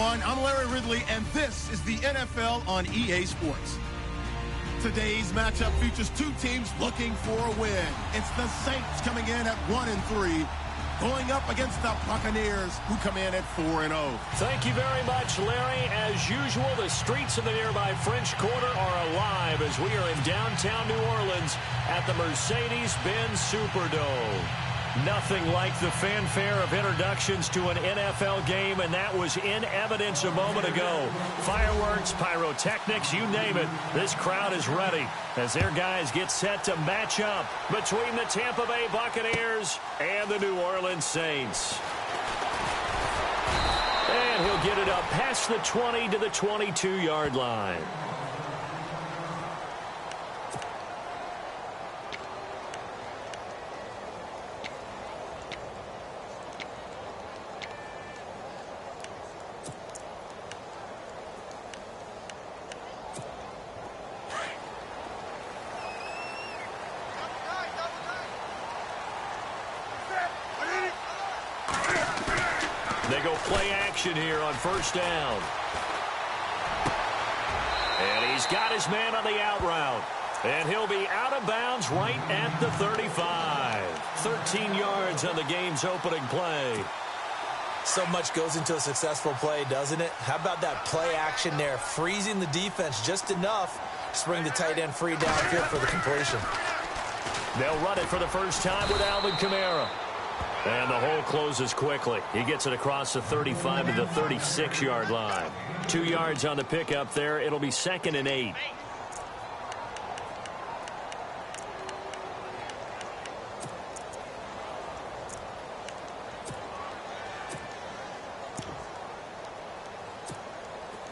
everyone. I'm Larry Ridley, and this is the NFL on EA Sports. Today's matchup features two teams looking for a win. It's the Saints coming in at 1-3, going up against the Buccaneers, who come in at 4-0. Thank you very much, Larry. As usual, the streets of the nearby French Quarter are alive as we are in downtown New Orleans at the Mercedes-Benz Superdome. Nothing like the fanfare of introductions to an NFL game, and that was in evidence a moment ago. Fireworks, pyrotechnics, you name it. This crowd is ready as their guys get set to match up between the Tampa Bay Buccaneers and the New Orleans Saints. And he'll get it up past the 20 to the 22-yard line. They go play action here on first down. And he's got his man on the out route. And he'll be out of bounds right at the 35. 13 yards on the game's opening play. So much goes into a successful play, doesn't it? How about that play action there? Freezing the defense just enough to bring the tight end free downfield for the completion. They'll run it for the first time with Alvin Kamara. And the hole closes quickly. He gets it across the 35 to the 36-yard line. 2 yards on the pickup there. It'll be 2nd and 8.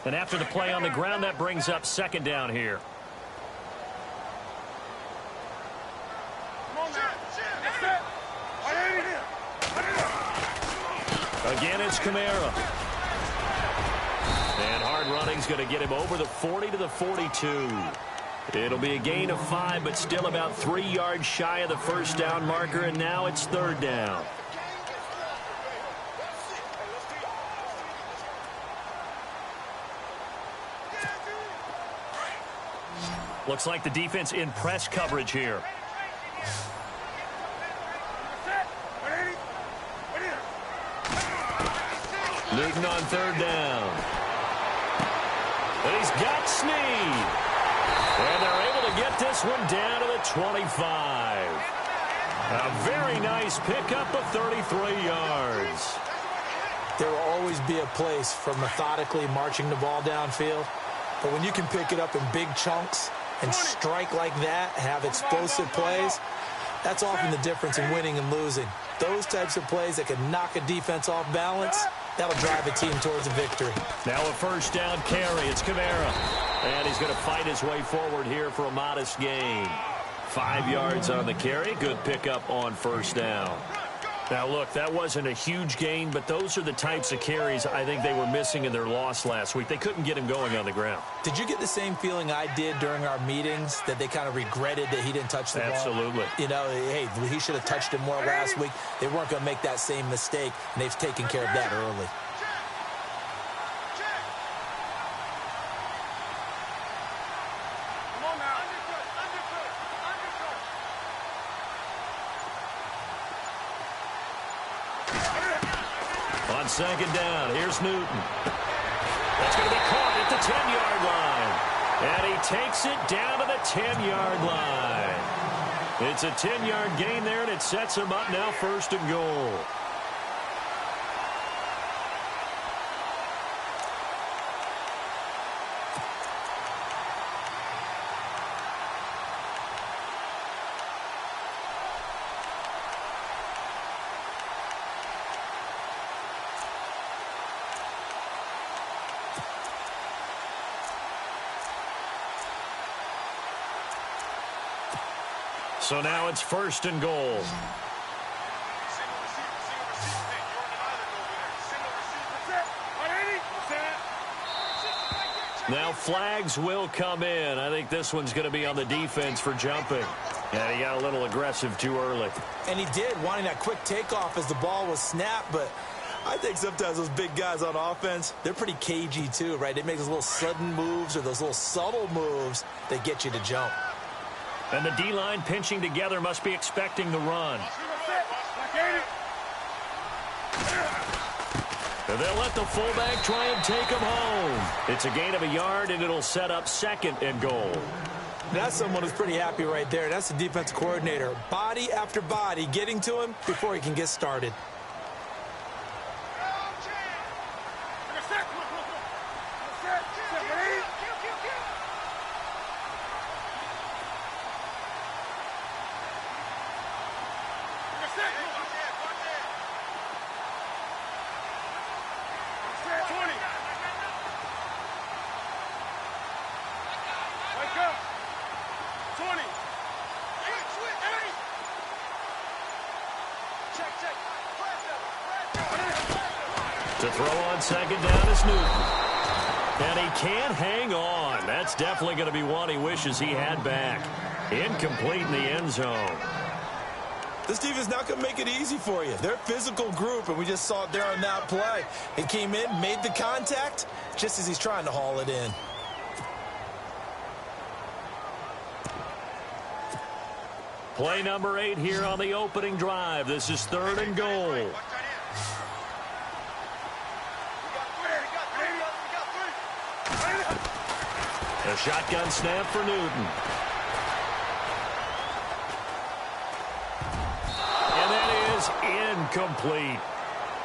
And after the play on the ground, that brings up 2nd down here. Again, it's Kamara. And hard running's going to get him over the 40 to the 42. It'll be a gain of 5, but still about 3 yards shy of the first down marker, and now it's 3rd down. Looks like the defense in press coverage here. Newton on 3rd down. And he's got Snead. And they're able to get this one down to the 25. A very nice pickup of 33 yards. There will always be a place for methodically marching the ball downfield. But when you can pick it up in big chunks and strike like that, have explosive plays, that's often the difference in winning and losing. Those types of plays that can knock a defense off balance, that'll drive a team towards a victory. Now a first down carry. It's Kamara. And he's going to fight his way forward here for a modest gain. 5 yards on the carry. Good pickup on first down. Now, look, that wasn't a huge gain, but those are the types of carries I think they were missing in their loss last week. They couldn't get him going on the ground. Did you get the same feeling I did during our meetings, that they kind of regretted that he didn't touch the ball? Absolutely. You know, hey, he should have touched it more last week. They weren't going to make that same mistake, and they've taken care of that early. On 2nd down, here's Newton. That's going to be caught at the 10-yard line. And he takes it down to the 10-yard line. It's a 10-yard gain there, and it sets him up now 1st and goal. So now it's 1st and goal. Now flags will come in. I think this one's going to be on the defense for jumping. And he got a little aggressive too early. And he did, wanting that quick takeoff as the ball was snapped, but I think sometimes those big guys on offense, they're pretty cagey too, right? They make those little sudden moves or those little subtle moves that get you to jump. And the D-line pinching together must be expecting the run. And they'll let the fullback try and take him home. It's a gain of a yard, and it'll set up 2nd and goal. That's someone who's pretty happy right there. That's the defensive coordinator. Body after body getting to him before he can get started. To throw on 2nd down is Newton. And he can't hang on. That's definitely going to be one he wishes he had back. Incomplete in the end zone. This defense is not going to make it easy for you. They're a physical group, and we just saw it there on that play. He came in, made the contact, just as he's trying to haul it in. Play number 8 here on the opening drive. This is 3rd and goal. A shotgun snap for Newton. And that is incomplete.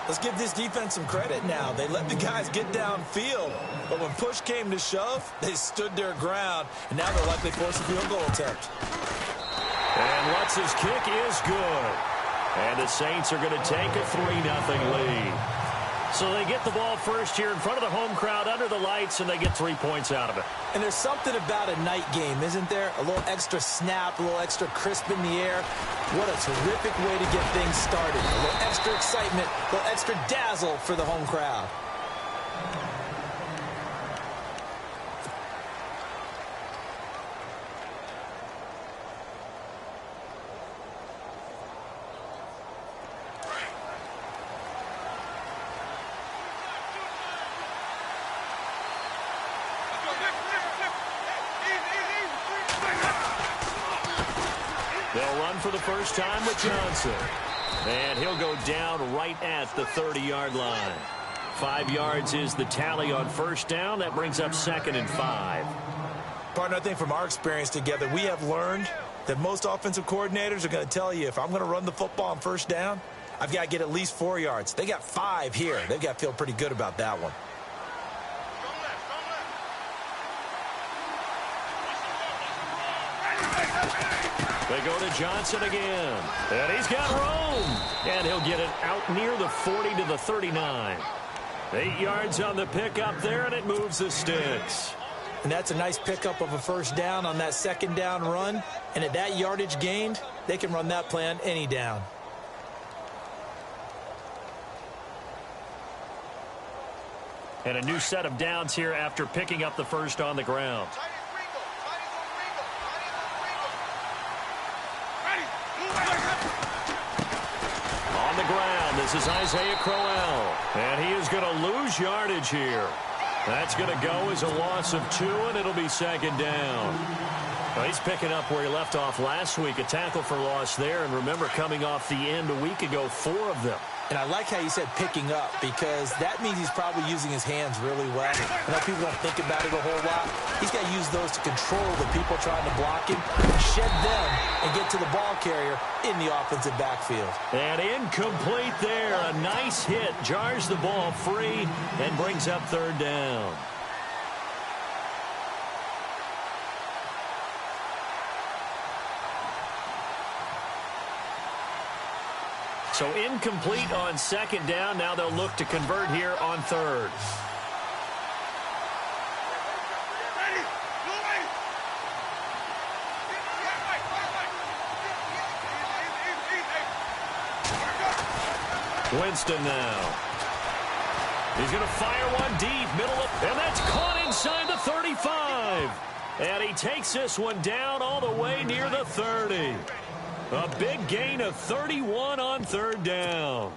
Let's give this defense some credit now. They let the guys get downfield, but when push came to shove, they stood their ground, and now they're likely forced a field goal attempt. And Lutz's kick is good. And the Saints are going to take a 3-0 lead. So they get the ball first here in front of the home crowd under the lights, and they get 3 points out of it. And there's something about a night game, isn't there? A little extra snap, a little extra crisp in the air. What a terrific way to get things started. A little extra excitement, a little extra dazzle for the home crowd. They'll run for the first time with Johnson. And he'll go down right at the 30-yard line. 5 yards is the tally on first down. That brings up 2nd and 5. Partner, I think from our experience together, we have learned that most offensive coordinators are going to tell you, if I'm going to run the football on first down, I've got to get at least 4 yards. They got 5 here. They've got to feel pretty good about that one. They go to Johnson again. And he's got room. And he'll get it out near the 40 to the 39. 8 yards on the pickup there, and it moves the sticks. And that's a nice pickup of a first down on that 2nd down run. And at that yardage gained, they can run that play on any down. And a new set of downs here after picking up the first on the ground. On the ground, this is Isaiah Crowell. And he is going to lose yardage here. That's going to go as a loss of 2, and it'll be 2nd down. Well, he's picking up where he left off last week. A tackle for loss there. And remember, coming off the end a week ago, 4 of them. And I like how you said picking up, because that means he's probably using his hands really well. I know people don't think about it a whole lot. He's got to use those to control the people trying to block him, shed them, and get to the ball carrier in the offensive backfield. And incomplete there. A nice hit. Jars the ball free and brings up 3rd down. So incomplete on 2nd down. Now they'll look to convert here on 3rd. Winston now. He's going to fire one deep, middle of, and that's caught inside the 35. And he takes this one down all the way near the 30. A big gain of 31 on 3rd down.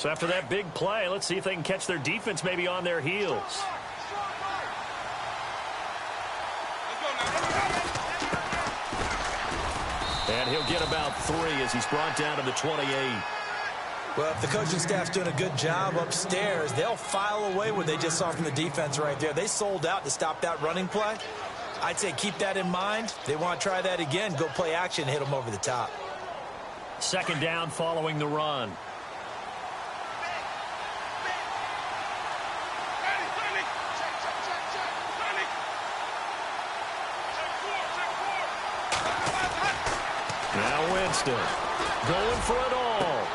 So after that big play, let's see if they can catch their defense maybe on their heels. And he'll get about 3 as he's brought down to the 28. Well, if the coaching staff's doing a good job upstairs, they'll file away what they just saw from the defense right there. They sold out to stop that running play. I'd say keep that in mind. They want to try that again. Go play action and hit them over the top. Second down following the run. Now Winston going for it all.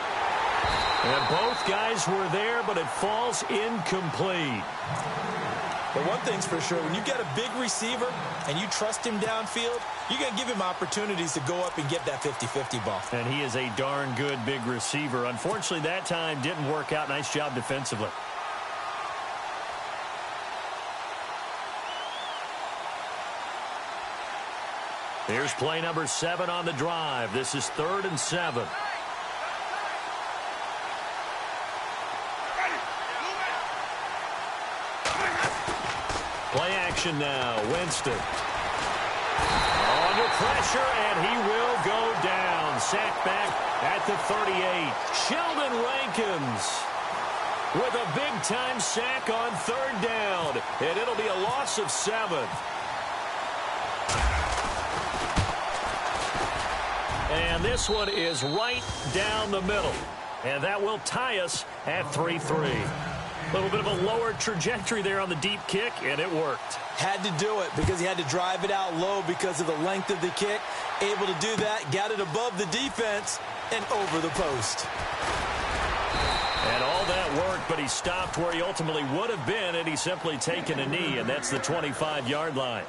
And both guys were there, but it falls incomplete. But one thing's for sure, when you get a big receiver and you trust him downfield, you're going to give him opportunities to go up and get that 50-50 ball. And he is a darn good big receiver. Unfortunately, that time didn't work out. Nice job defensively. Here's play number 7 on the drive. This is 3rd and 7. Play action now. Winston. Under pressure, and he will go down. Sacked back at the 38. Sheldon Rankins with a big-time sack on 3rd down. And it'll be a loss of 7. And this one is right down the middle. And that will tie us at 3-3. A little bit of a lower trajectory there on the deep kick, and it worked. Had to do it because he had to drive it out low because of the length of the kick. Able to do that, got it above the defense, and over the post. And all that worked, but he stopped where he ultimately would have been had he simply taken a knee, and that's the 25-yard line.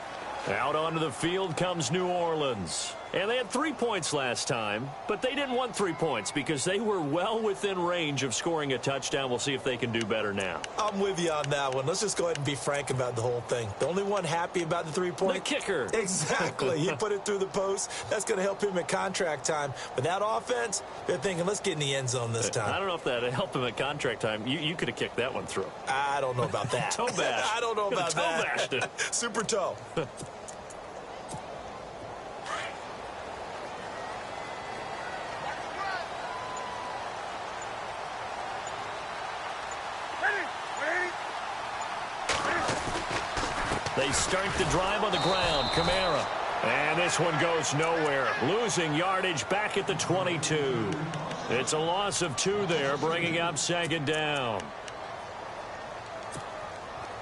Out onto the field comes New Orleans. And they had 3 points last time, but they didn't want 3 points because they were well within range of scoring a touchdown. We'll see if they can do better now. I'm with you on that one. Let's just go ahead and be frank about the whole thing. The only one happy about the 3-point? The kicker. Exactly. He put it through the post. That's going to help him at contract time. But that offense, they're thinking, let's get in the end zone this time. I don't know if that helped him at contract time. You could have kicked that one through. I don't know about that. Toe bash. I don't know about toe that. Bashed it. Super toe. They start the drive on the ground. Kamara. And this one goes nowhere. Losing yardage back at the 22. It's a loss of 2 there, bringing up 2nd down.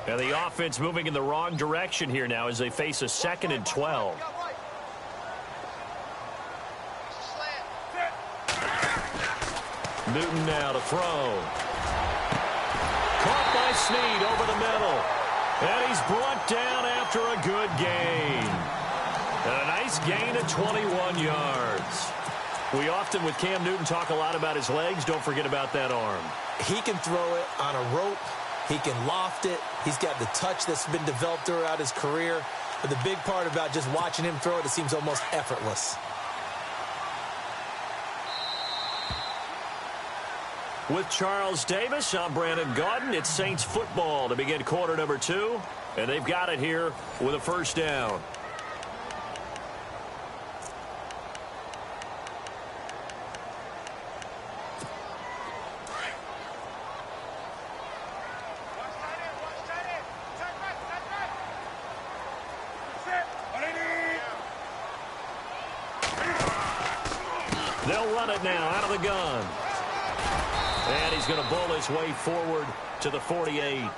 And the offense moving in the wrong direction here now as they face a 2nd and 12. Newton now to throw. Caught by Snead over the middle. And he's brought down after a good gain. And a nice gain of 21 yards. We often, with Cam Newton, talk a lot about his legs. Don't forget about that arm. He can throw it on a rope. He can loft it. He's got the touch that's been developed throughout his career. But the big part about just watching him throw it, it seems almost effortless. With Charles Davis, I'm Brandon Gaudin. It's Saints football to begin quarter number 2. And they've got it here with a 1st down. They'll run it now out of the gun. And he's going to bowl his way forward to the 48.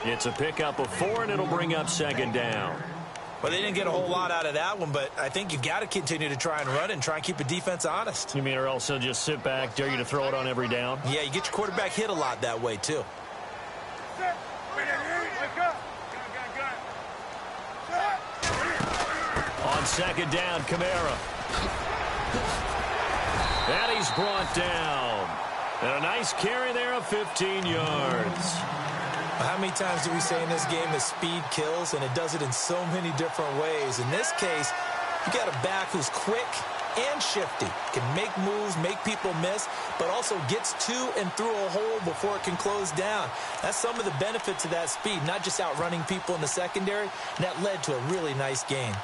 It's a pickup of 4, and it'll bring up 2nd down. Well, they didn't get a whole lot out of that one, but I think you got to continue to try and run and try and keep the defense honest. You mean or else he'll just sit back, dare you to throw it on every down? Yeah, you get your quarterback hit a lot that way, too. On 2nd down, Kamara. And he's brought down. And a nice carry there of 15 yards. How many times do we say in this game that speed kills, and it does it in so many different ways? In this case, you got a back who's quick, and shifty. Can make moves, make people miss, but also gets to and through a hole before it can close down. That's some of the benefits of that speed, not just outrunning people in the secondary, and that led to a really nice game.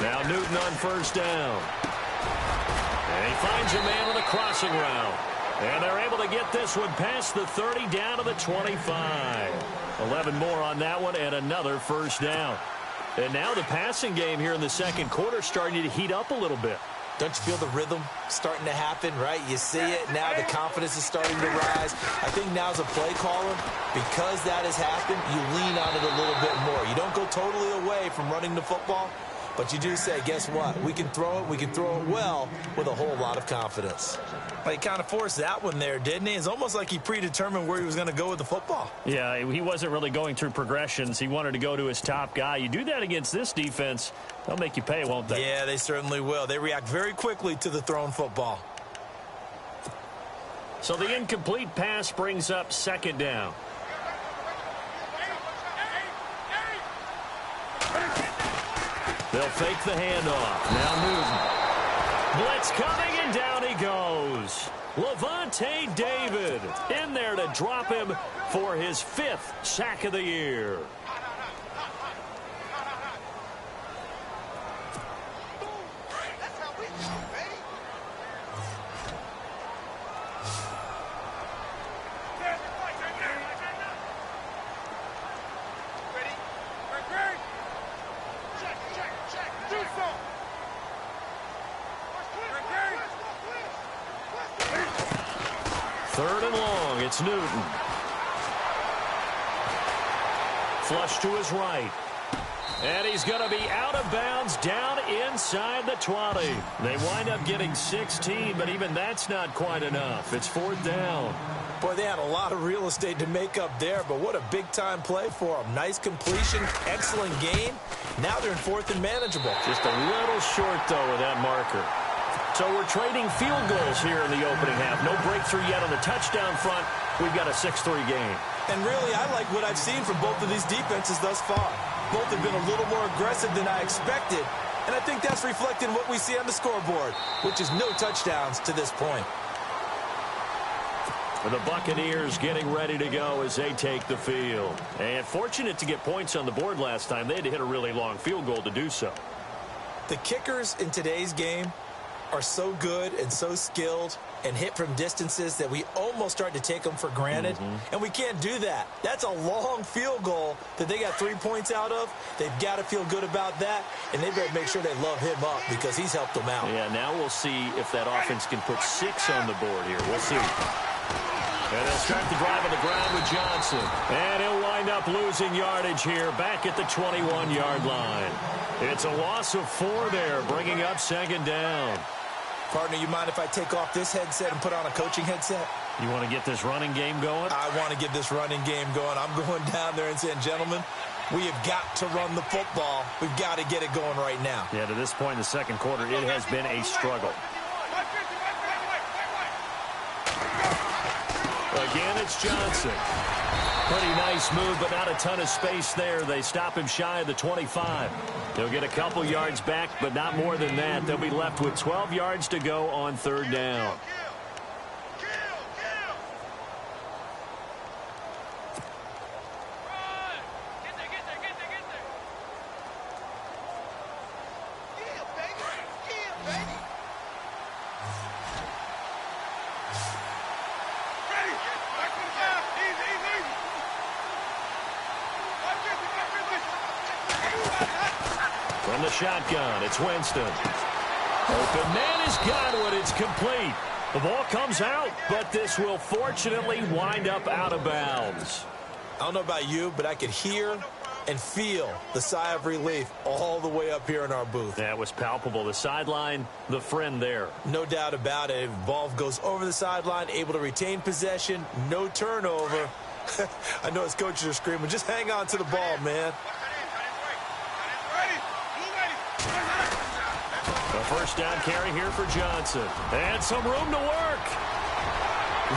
Now Newton on first down. And he finds a man on the crossing route. And they're able to get this one past the 30 down to the 25. 11 more on that one and another first down. And now the passing game here in the second quarter starting to heat up a little bit. Don't you feel the rhythm starting to happen, right? You see it. Now the confidence is starting to rise. I think now as a play caller, because that has happened, you lean on it a little bit more. You don't go totally away from running the football, but you do say, guess what? We can throw it well with a whole lot of confidence. Well, he kind of forced that one there, didn't he? It's almost like he predetermined where he was going to go with the football. Yeah, he wasn't really going through progressions. He wanted to go to his top guy. You do that against this defense, they'll make you pay, won't they? Yeah, they certainly will. They react very quickly to the thrown football. So the incomplete pass brings up second down. They'll fake the handoff. Now Newton. Blitz coming, and down he goes. Levante David in there to drop him for his 5th sack of the year. Third and long, it's Newton. Flush to his right. And he's going to be out of bounds down inside the 20. They wind up getting 16, but even that's not quite enough. It's 4th down. Boy, they had a lot of real estate to make up there, but what a big-time play for them. Nice completion, excellent game. Now they're in 4th and manageable. Just a little short, though, with that marker. So we're trading field goals here in the opening half. No breakthrough yet on the touchdown front. We've got a 6-3 game. And really, I like what I've seen from both of these defenses thus far. Both have been a little more aggressive than I expected. And I think that's reflected in what we see on the scoreboard, which is no touchdowns to this point. The Buccaneers getting ready to go as they take the field. And fortunate to get points on the board last time. They had to hit a really long field goal to do so. The kickers in today's game are so good and so skilled and hit from distances that we almost start to take them for granted. And we can't do that. That's a long field goal that they got 3 points out of. They've got to feel good about that, and they better make sure they love him up because he's helped them out. Yeah, now we'll see if that offense can put 6 on the board here. We'll see. And they'll start the drive on the ground with Johnson. And he'll wind up losing yardage here back at the 21-yard line. It's a loss of 4 there, bringing up second down. Partner, you mind if I take off this headset and put on a coaching headset? You want to get this running game going? I want to get this running game going. I'm going down there and saying, gentlemen, we have got to run the football. We've got to get it going right now. Yeah, to this point in the second quarter, it has been a struggle. Again, it's Johnson. Pretty nice move, but not a ton of space there. They stop him shy of the 25. They'll get a couple yards back, but not more than that. They'll be left with 12 yards to go on third down. From the shotgun, it's Winston. Open man is Godwin. It's complete. The ball comes out, but this will fortunately wind up out of bounds. I don't know about you, but I could hear and feel the sigh of relief all the way up here in our booth. That was palpable. The sideline, the friend there. No doubt about it. Ball goes over the sideline, able to retain possession, no turnover. I know his coaches are screaming, just hang on to the ball, man. first down carry here for Johnson. And some room to work.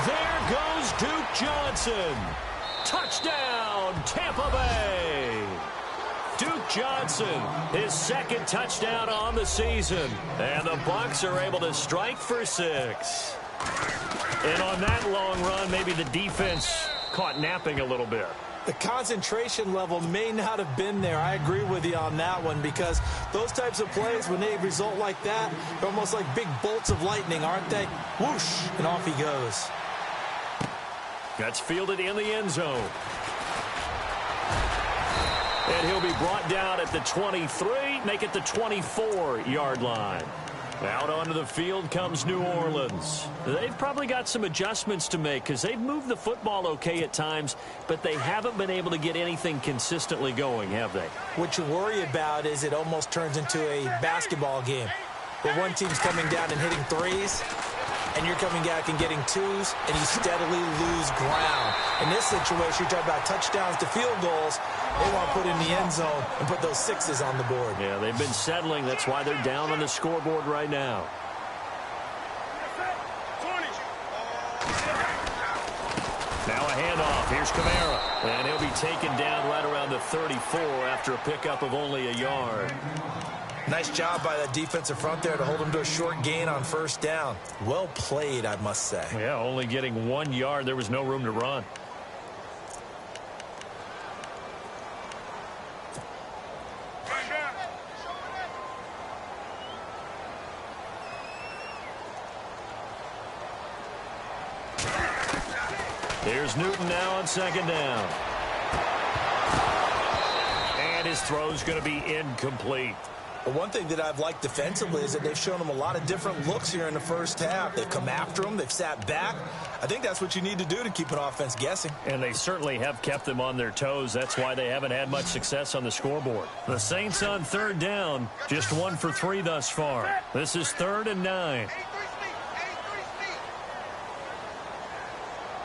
There goes Duke Johnson. Touchdown, Tampa Bay. Duke Johnson, his second touchdown on the season. And the Bucs are able to strike for 6. And on that long run, maybe the defense caught napping a little bit. The concentration level may not have been there. I agree with you on that one, because those types of plays, when they result like that, they're almost like big bolts of lightning, aren't they? Whoosh, and off he goes. That's fielded in the end zone. And he'll be brought down at the 23, make it the 24-yard line. Out onto the field comes New Orleans. They've probably got some adjustments to make because they've moved the football okay at times, but they haven't been able to get anything consistently going, have they? What you worry about is it almost turns into a basketball game where one team's coming down and hitting threes, and you're coming back and getting twos, and you steadily lose ground. In this situation, you're talking about touchdowns to field goals. They want to put in the end zone and put those 6s on the board. Yeah, they've been settling. That's why they're down on the scoreboard right now. Now a handoff. Here's Kamara. And he'll be taken down right around the 34 after a pickup of only a yard. Nice job by that defensive front there to hold him to a short gain on first down. Well played, I must say. Yeah, only getting 1 yard. There was no room to run. Here's Newton now on second down. And his throw's going to be incomplete. Well, one thing that I've liked defensively is that they've shown him a lot of different looks here in the first half. They've come after him. They've sat back. I think that's what you need to do to keep an offense guessing. And they certainly have kept them on their toes. That's why they haven't had much success on the scoreboard. The Saints on third down, just 1 for 3 thus far. This is 3rd and 9.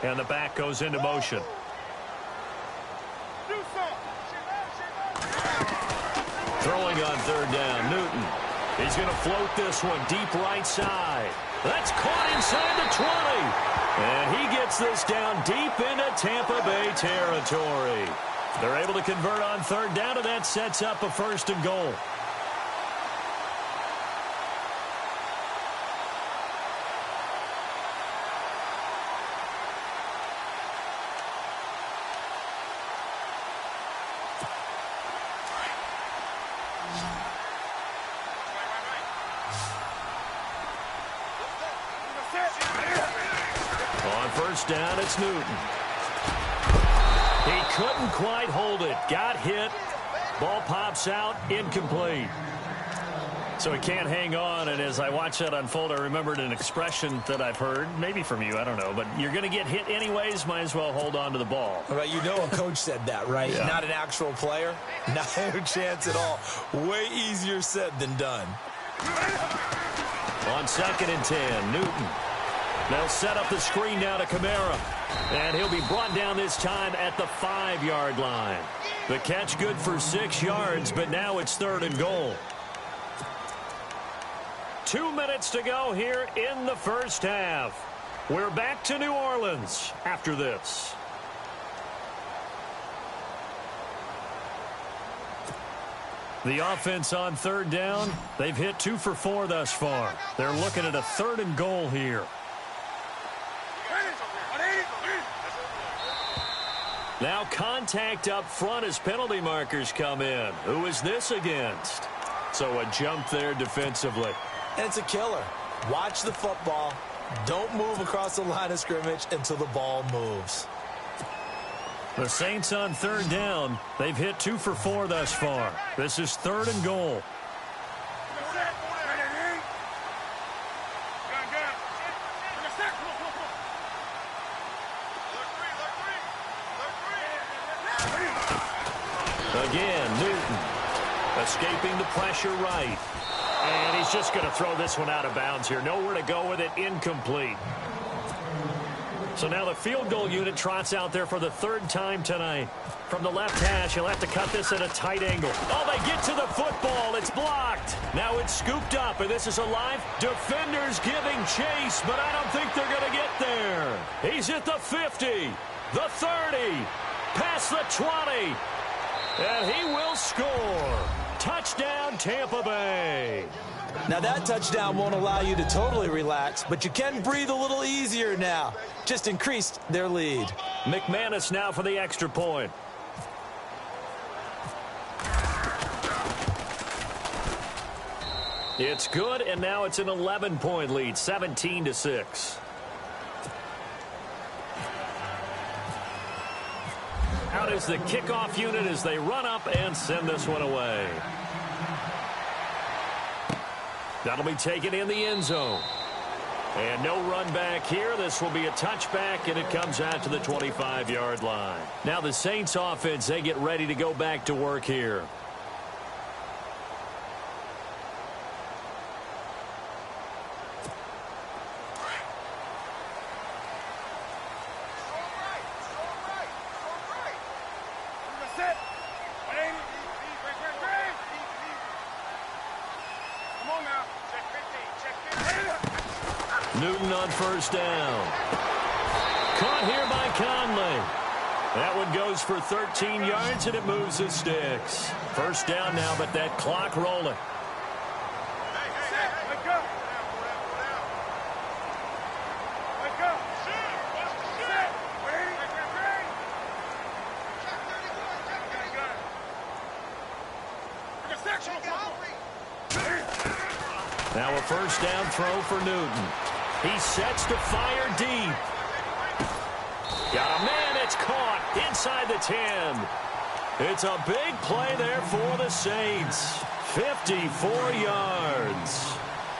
And the back goes into motion. Throwing on third down, Newton. He's going to float this one deep right side. That's caught inside the 20. And he gets this down deep into Tampa Bay territory. They're able to convert on third down, and that sets up a 1st and goal. Down, it's Newton. He couldn't quite hold it. Got hit. Ball pops out. Incomplete. So he can't hang on, and as I watch that unfold, I remembered an expression that I've heard, maybe from you, I don't know, but you're going to get hit anyways, might as well hold on to the ball. All right, you know a coach said that, right? Yeah. Not an actual player. Not a chance at all. Way easier said than done. On 2nd and 10, Newton. They'll set up the screen now to Kamara. And he'll be brought down this time at the 5-yard line. The catch good for 6 yards, but now it's 3rd and goal. 2 minutes to go here in the first half. We're back to New Orleans after this. The offense on third down, they've hit 2 for 4 thus far. They're looking at a 3rd and goal here. Now contact up front as penalty markers come in. Who is this against? So a jump there defensively. And it's a killer. Watch the football. Don't move across the line of scrimmage until the ball moves. The Saints on third down. They've hit 2 for 4 thus far. This is 3rd and goal. Again, Newton escaping the pressure right. And he's just going to throw this one out of bounds here. Nowhere to go with it. Incomplete. So now the field goal unit trots out there for the 3rd time tonight. From the left hash, he'll have to cut this at a tight angle. Oh, they get to the football. it's blocked. Now it's scooped up, and this is alive. Defenders giving chase, but I don't think they're going to get there. He's at the 50, the 30, past the 20, and he will score. Touchdown, Tampa Bay. Now that touchdown won't allow you to totally relax, but you can breathe a little easier now. Just increased their lead. McManus now for the extra point. It's good, and now it's an 11-point lead, 17-6. Out is the kickoff unit as they run up and send this one away. That'll be taken in the end zone. And no run back here. This will be a touchback, and it comes out to the 25-yard line. Now the Saints offense, they get ready to go back to work here. Newton on first down. Caught here by Conley. That one goes for 13 yards, and it moves the sticks. First down now, but that clock rolling. Now a first down throw for Newton. He sets to fire deep. Got a man, it's caught inside the 10. It's a big play there for the Saints. 54 yards.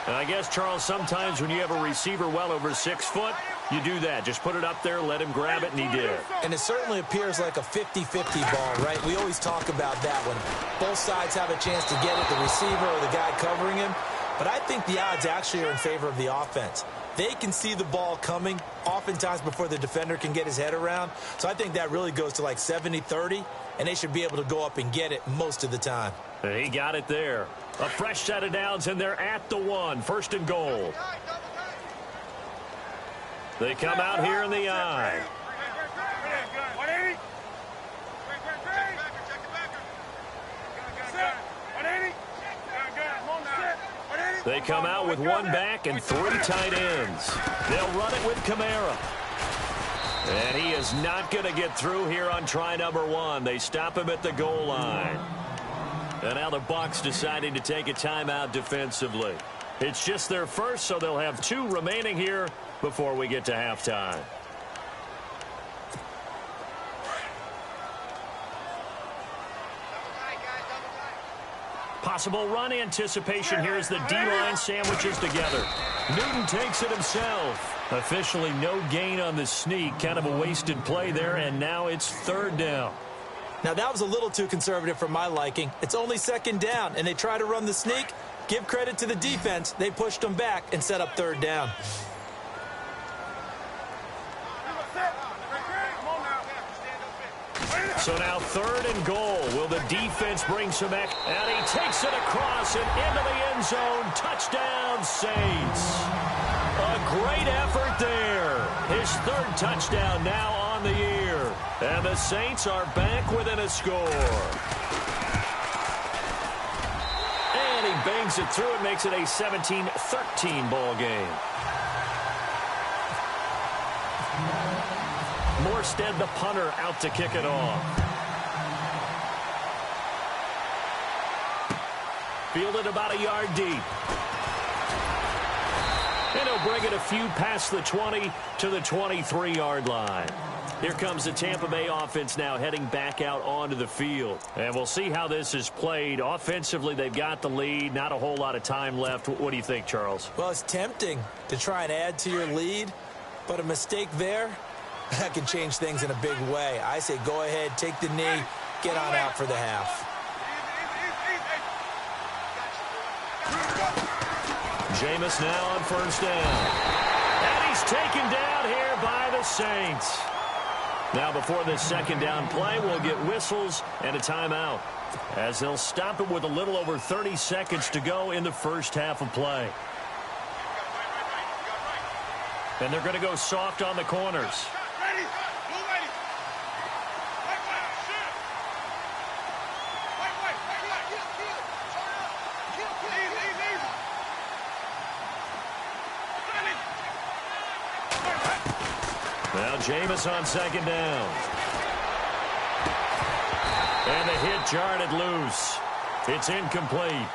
And I guess, Charles, sometimes when you have a receiver well over 6 foot, you do that. Just put it up there, let him grab it, and he did. And it certainly appears like a 50-50 ball, right? We always talk about that when both sides have a chance to get it, the receiver or the guy covering him. But I think the odds actually are in favor of the offense. They can see the ball coming oftentimes before the defender can get his head around. So I think that really goes to like 70-30, and they should be able to go up and get it most of the time. And he got it there. A fresh set of downs, and they're at the 1. First and goal. They come out here in the I. They come out with 1 back and 3 tight ends. They'll run it with Kamara. And he is not going to get through here on try number 1. They stop him at the goal line. And now the Bucs deciding to take a timeout defensively. It's just their first, so they'll have 2 remaining here before we get to halftime. Possible run anticipation here as the D-line sandwiches together. Newton takes it himself. Officially no gain on the sneak. Kind of a wasted play there, and now it's 3rd down. Now that was a little too conservative for my liking. It's only 2nd down, and they try to run the sneak. Give credit to the defense. They pushed them back and set up 3rd down. So now 3rd and goal. Will the defense bring some back? And he takes it across and into the end zone. Touchdown, Saints. A great effort there. His 3rd touchdown now on the year. And the Saints are back within a score. And he bangs it through and makes it a 17-13 ball game. Morstead, the punter, out to kick it off. Fielded about a yard deep. And he'll bring it a few past the 20 to the 23-yard line. Here comes the Tampa Bay offense now heading back out onto the field. And we'll see how this is played. Offensively, they've got the lead. Not a whole lot of time left. What do you think, Charles? Well, it's tempting to try and add to your lead, but a mistake there, that can change things in a big way. I say go ahead, take the knee, get on out for the half. Jameis now on first down. And he's taken down here by the Saints. Now, before this second down play, we'll get whistles and a timeout, as they'll stop it with a little over 30 seconds to go in the first half of play. And they're going to go soft on the corners. Now Jameis on second down. And the hit jarred loose. It's incomplete.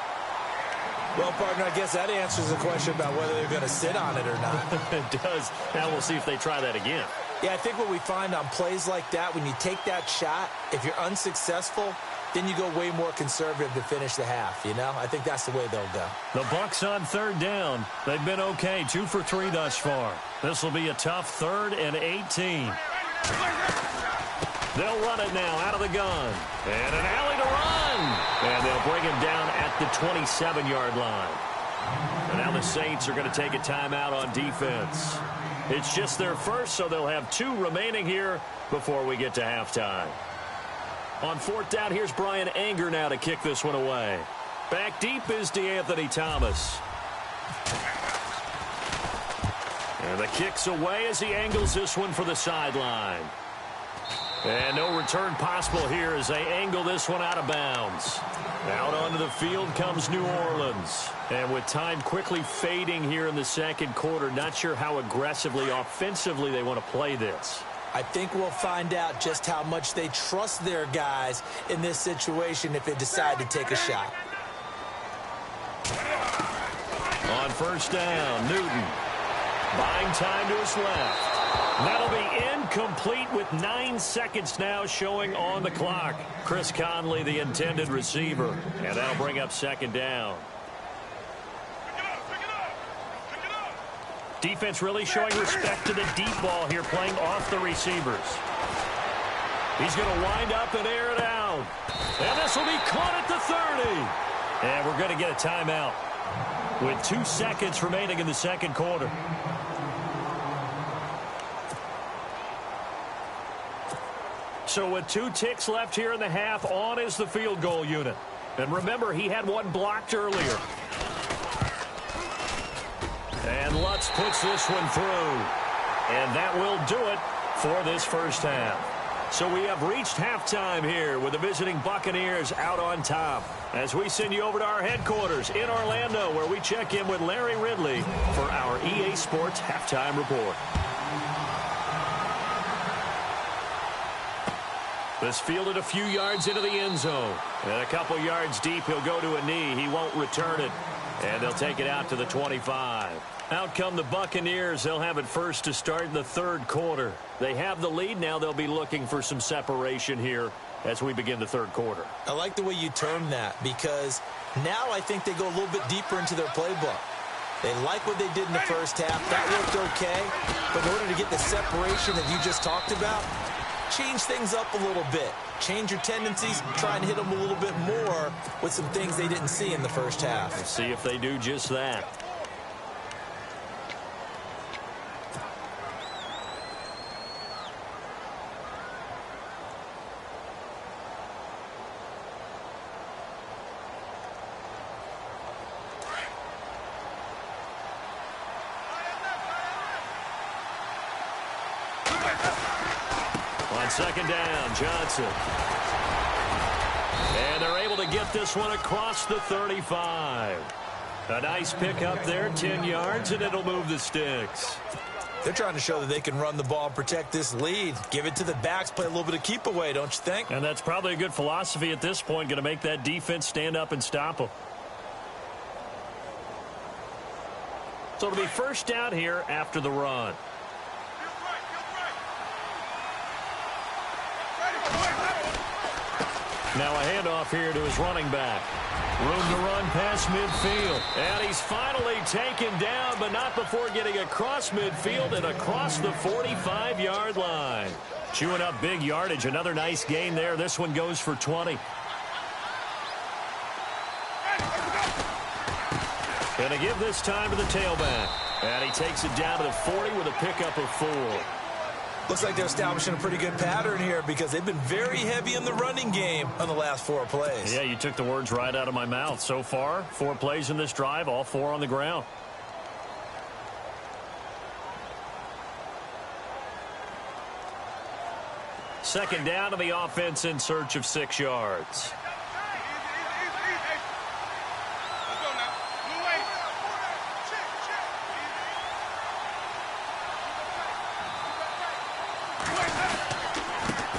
Well, partner, I guess that answers the question about whether they're going to sit on it or not. It does. Now we'll see if they try that again. Yeah, I think what we find on plays like that, when you take that shot, if you're unsuccessful, then you go way more conservative to finish the half, you know? I think that's the way they'll go. The Bucs on third down. They've been okay, 2 for 3 thus far. This will be a tough 3rd and 18. They'll run it now out of the gun. And an alley to run. And they'll bring him down at the 27-yard line. And now the Saints are going to take a timeout on defense. It's just their first, so they'll have 2 remaining here before we get to halftime. On 4th down, here's Brian Anger now to kick this one away. Back deep is DeAnthony Thomas. And the kick's away as he angles this one for the sideline. And no return possible here as they angle this one out of bounds. Out onto the field comes New Orleans. And with time quickly fading here in the second quarter, not sure how aggressively, offensively they want to play this. I think we'll find out just how much they trust their guys in this situation if they decide to take a shot. On 1st down, Newton. Buying time to his left. That'll be incomplete with 9 seconds now showing on the clock. Chris Conley, the intended receiver. And that'll bring up 2nd down. Defense really showing respect to the deep ball here, playing off the receivers. He's going to wind up and air it out. And this will be caught at the 30. And we're going to get a timeout with 2 seconds remaining in the second quarter. So with 2 ticks left here in the half, on is the field goal unit. And remember, he had one blocked earlier. And Lutz puts this one through. And that will do it for this first half. So we have reached halftime here with the visiting Buccaneers out on top. As we send you over to our headquarters in Orlando, where we check in with Larry Ridley for our EA Sports Halftime Report. This fielded a few yards into the end zone. And a couple yards deep, he'll go to a knee. He won't return it. And they'll take it out to the 25. Out come the Buccaneers. They'll have it first to start in the third quarter. They have the lead. Now they'll be looking for some separation here as we begin the third quarter. I like the way you term that, because now I think they go a little bit deeper into their playbook. They like what they did in the first half. That worked okay. But in order to get the separation that you just talked about, change things up a little bit. Change your tendencies, try and hit them a little bit more with some things they didn't see in the first half. Let's see if they do just that. On second down, Johnson. And they're able to get this one across the 35. A nice pickup there, 10 yards, and it'll move the sticks. They're trying to show that they can run the ball, protect this lead. Give it to the backs, play a little bit of keep away, don't you think? And that's probably a good philosophy at this point, going to make that defense stand up and stop them. So it'll be first down here after the run. Now a handoff here to his running back. Room to run past midfield. And he's finally taken down, but not before getting across midfield and across the 45-yard line. Chewing up big yardage. Another nice gain there. This one goes for 20. Going to give this time to the tailback. And he takes it down to the 40 with a pickup of 4. Looks like they're establishing a pretty good pattern here because they've been very heavy in the running game on the last 4 plays. Yeah, you took the words right out of my mouth. So far, 4 plays in this drive, all 4 on the ground. Second down to the offense in search of 6 yards.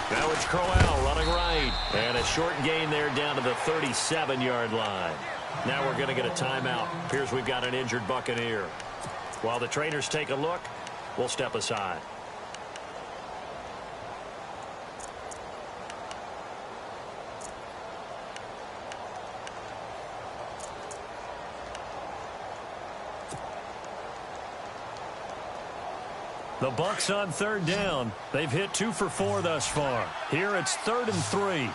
Now it's Crowell running right. And a short gain there down to the 37-yard line. Now we're going to get a timeout. Appears we've got an injured Buccaneer. While the trainers take a look, we'll step aside. The Bucs on 3rd down. They've hit 2 for 4 thus far. Here it's 3rd and 3.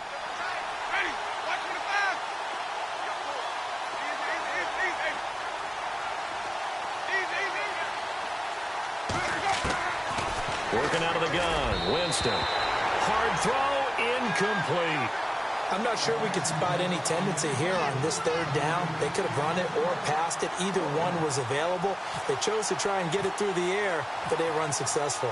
Working out of the gun, Winston. Hard throw, incomplete. I'm not sure we could spot any tendency here on this 3rd down. They could have run it or passed it. Either one was available. They chose to try and get it through the air, but they were unsuccessful.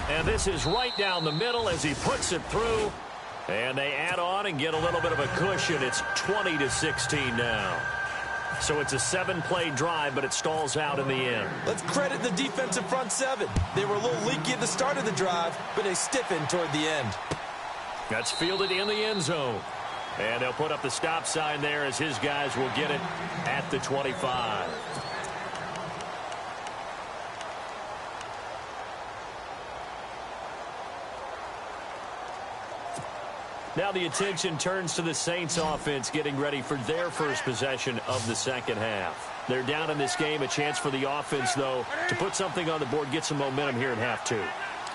And this is right down the middle as he puts it through. And they add on and get a little bit of a cushion. It's 20-16 now. So it's a 7-play drive, but it stalls out in the end. Let's credit the defensive front 7. They were a little leaky at the start of the drive, but they stiffened toward the end. That's fielded in the end zone. And they'll put up the stop sign there as his guys will get it at the 25. Now the attention turns to the Saints offense getting ready for their first possession of the second half. They're down in this game. A chance for the offense, though, to put something on the board, get some momentum here in half 2.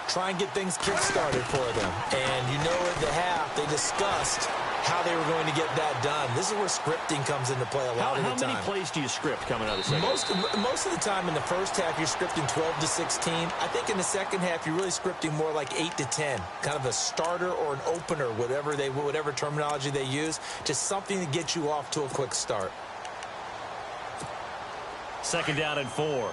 Try and get things kick-started for them. And you know at the half, they discussed how they were going to get that done. This is where scripting comes into play a lot of the time. How many plays do you script coming out of the second half? Most of the time in the first half, you're scripting 12 to 16. I think in the second half, you're really scripting more like 8 to 10. Kind of a starter or an opener, whatever terminology they use. Just something to get you off to a quick start. 2nd down and 4.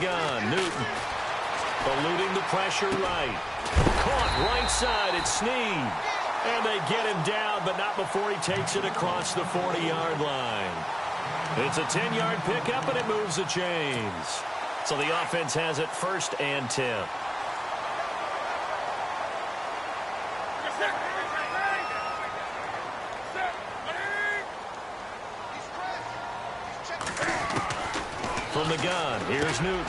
Gun, Newton eluding the pressure right. Caught right side, it's Snead. And they get him down, but not before he takes it across the 40-yard line. It's a 10-yard pickup, and it moves the chains. So the offense has it 1st and 10. From the gun, here's Newton.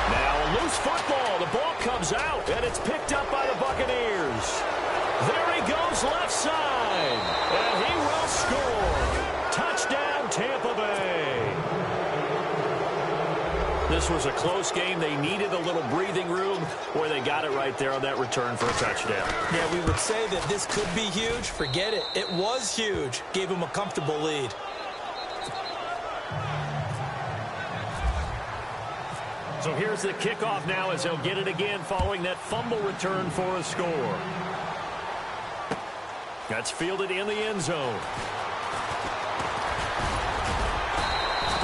Now a loose football. The ball comes out, and it's picked up by the Buccaneers. There he goes left side, and he will score. Touchdown, Tampa Bay. This was a close game. They needed a little breathing room, where they got it right there on that return for a touchdown. Yeah, we would say that this could be huge. Forget it. It was huge. Gave him a comfortable lead. So here's the kickoff now as they'll get it again following that fumble return for a score. That's fielded in the end zone.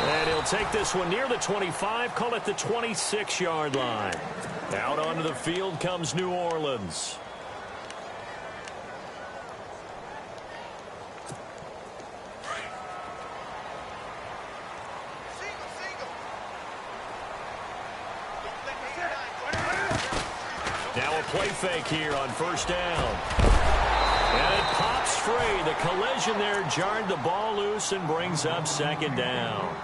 And he'll take this one near the 25, call it the 26-yard line. Out onto the field comes New Orleans. Now a play fake here on 1st down. And it pops free. The collision there jarred the ball loose and brings up second down.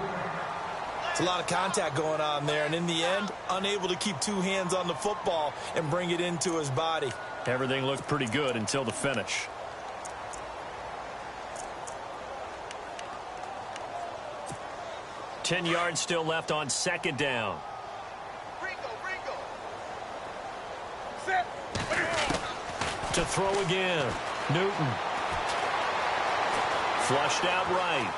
It's a lot of contact going on there, and in the end, unable to keep two hands on the football and bring it into his body. Everything looked pretty good until the finish. Ten yards still left on second down. To throw again. Newton. Flushed out right.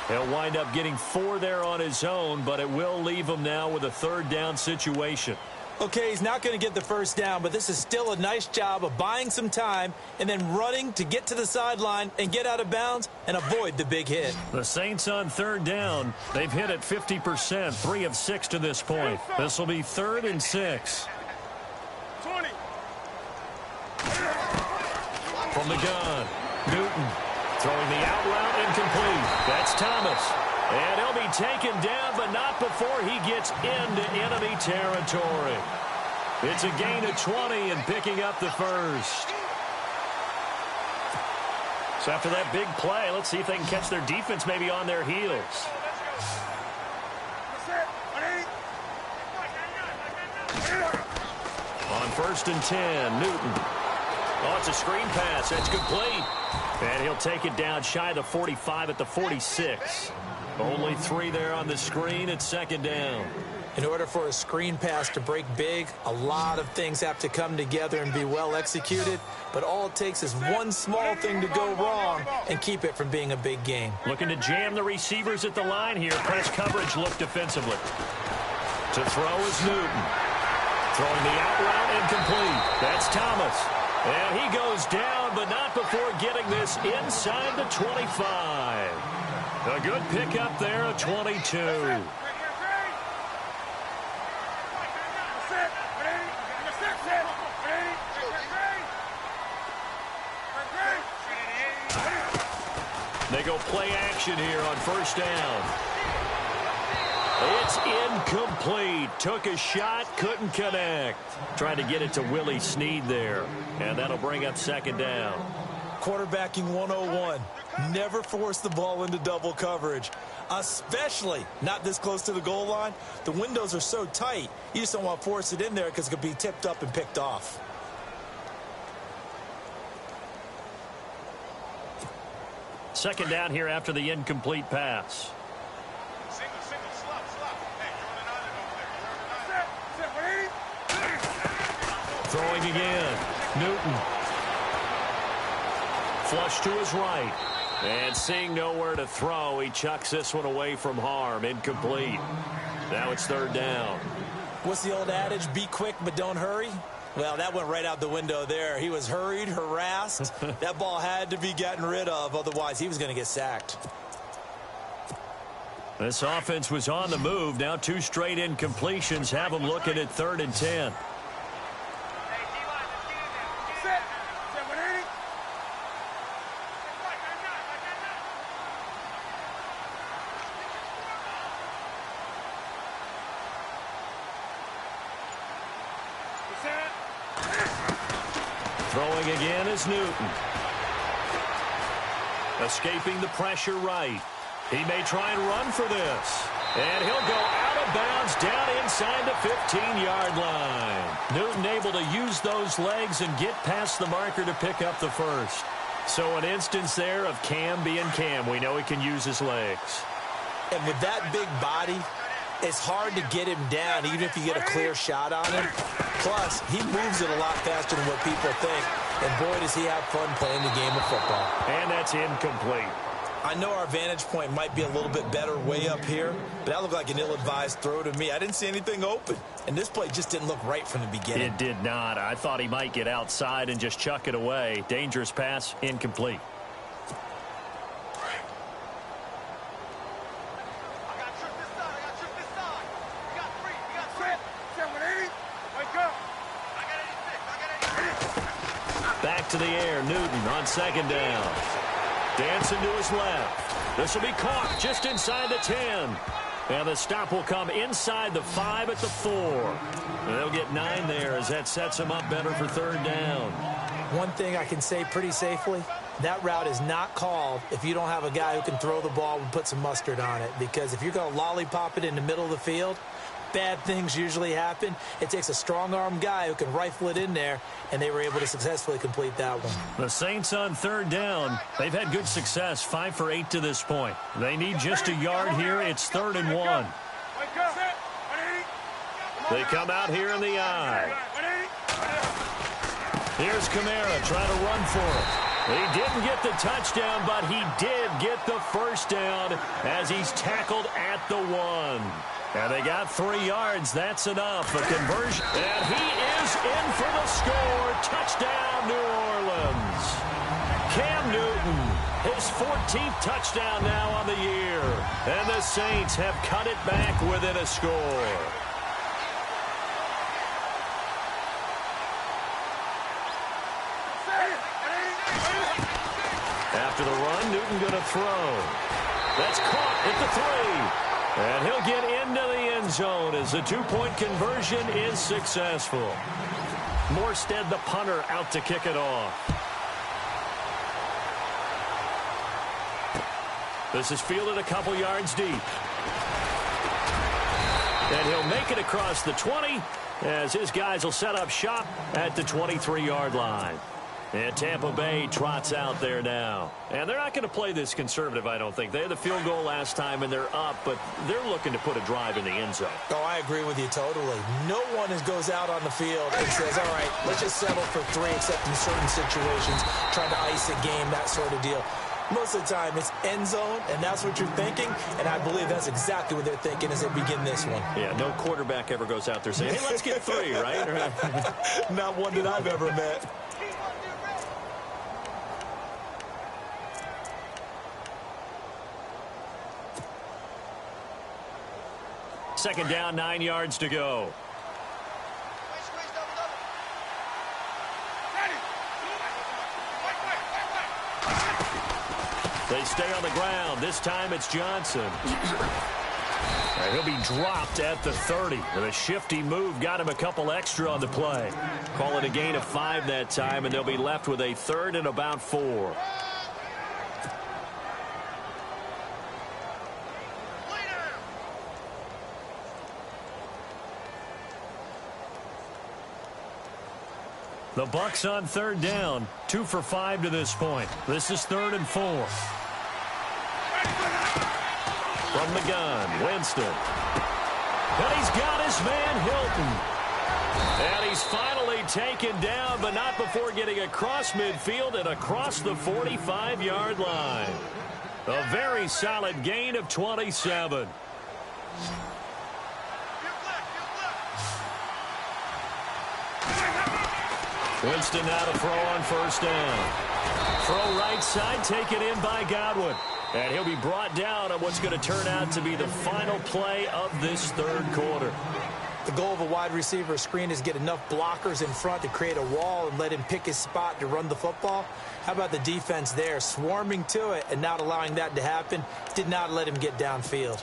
He'll wind up getting 4 there on his own, but it will leave him now with a third down situation. Okay, he's not going to get the first down, but this is still a nice job of buying some time and then running to get to the sideline and get out of bounds and avoid the big hit. The Saints on third down. They've hit it 50%, 3 of 6 to this point. This will be 3rd and 6. 20. From the gun, Newton throwing the out route incomplete. That's Thomas. And he'll be taken down, but not before he gets into enemy territory. It's a gain of 20 and picking up the first. So after that big play, let's see if they can catch their defense maybe on their heels. On 1st and 10, Newton. Oh, it's a screen pass. That's complete. And he'll take it down shy of the 45 at the 46. Only 3 there on the screen at second down. In order for a screen pass to break big, a lot of things have to come together and be well executed. But all it takes is one small thing to go wrong and keep it from being a big game. Looking to jam the receivers at the line here. Press coverage look defensively. To throw is Newton. Throwing the out route incomplete. That's Thomas. And he goes down, but not before getting this inside the 25. A good pickup there at 22. They go play action here on first down. It's incomplete. Took a shot, couldn't connect. Trying to get it to Willie Snead there. And that'll bring up second down. Quarterbacking 101. Never force the ball into double coverage, especially not this close to the goal line. The windows are so tight, you just don't want to force it in there because it could be tipped up and picked off. Second down here after the incomplete pass. Throwing again. Newton. Flush to his right. And seeing nowhere to throw, he chucks this one away from harm. Incomplete. Now it's third down. What's the old adage? Be quick, but don't hurry. Well, that went right out the window there. He was hurried, harassed. That ball had to be gotten rid of. Otherwise, he was going to get sacked. This offense was on the move. Now 2 straight incompletions have them looking at 3rd and 10. Throwing again is Newton. Escaping the pressure right. He may try and run for this. And he'll go out of bounds down inside the 15-yard line. Newton able to use those legs and get past the marker to pick up the first. So an instance there of Cam being Cam. We know he can use his legs. And with that big body, it's hard to get him down even if you get a clear shot on him. Plus, he moves it a lot faster than what people think. And boy, does he have fun playing the game of football. And that's incomplete. I know our vantage point might be a little bit better way up here, but that looked like an ill-advised throw to me. I didn't see anything open, and this play just didn't look right from the beginning. It did not. I thought he might get outside and just chuck it away. Dangerous pass, incomplete. Back to the air, Newton on second down. Dancing to his left. This will be caught just inside the 10. And the stop will come inside the 5 at the 4. And they'll get 9 there as that sets them up better for third down. One thing I can say pretty safely, that route is not called if you don't have a guy who can throw the ball and put some mustard on it. Because if you're going to lollipop it in the middle of the field, bad things usually happen. It takes a strong-arm guy who can rifle it in there, and they were able to successfully complete that one. The Saints on third down. They've had good success, 5 for 8 to this point. They need just a yard here. It's 3rd and 1. They come out here in the I. Here's Kamara trying to run for it. He didn't get the touchdown, but he did get the first down as he's tackled at the 1. And they got 3 yards. That's enough. A conversion. And he is in for the score. Touchdown, New Orleans. Cam Newton, his 14th touchdown now on the year. And the Saints have cut it back within a score. After the run, Newton going to throw. That's caught at the 3. And he'll get into the end zone as the 2-point conversion is successful. Morstead, the punter, out to kick it off. This is fielded a couple yards deep. And he'll make it across the 20 as his guys will set up shop at the 23-yard line. And Tampa Bay trots out there now. And they're not going to play this conservative, I don't think. They had the field goal last time, and they're up, but they're looking to put a drive in the end zone. Oh, I agree with you totally. No one goes out on the field and says, all right, let's just settle for 3, except in certain situations, trying to ice a game, that sort of deal. Most of the time, it's end zone, and that's what you're thinking, and I believe that's exactly what they're thinking as they begin this one. Yeah, no quarterback ever goes out there saying, hey, let's get 3, right? Not one that I've ever met. Second down, 9 yards to go. They stay on the ground. This time it's Johnson. He'll be dropped at the 30. And a shifty move got him a couple extra on the play. Call it a gain of 5 that time, and they'll be left with a 3rd and about 4. The Bucs on 3rd down, 2 for 5 to this point. This is 3rd and 4. From the gun, Winston. And he's got his man, Hilton. And he's finally taken down, but not before getting across midfield and across the 45-yard line. A very solid gain of 27. Winston now to throw on 1st down. Throw right side, taken in by Godwin. And he'll be brought down on what's going to turn out to be the final play of this 3rd quarter. The goal of a wide receiver screen is get enough blockers in front to create a wall and let him pick his spot to run the football. How about the defense there, swarming to it and not allowing that to happen? Did not let him get downfield.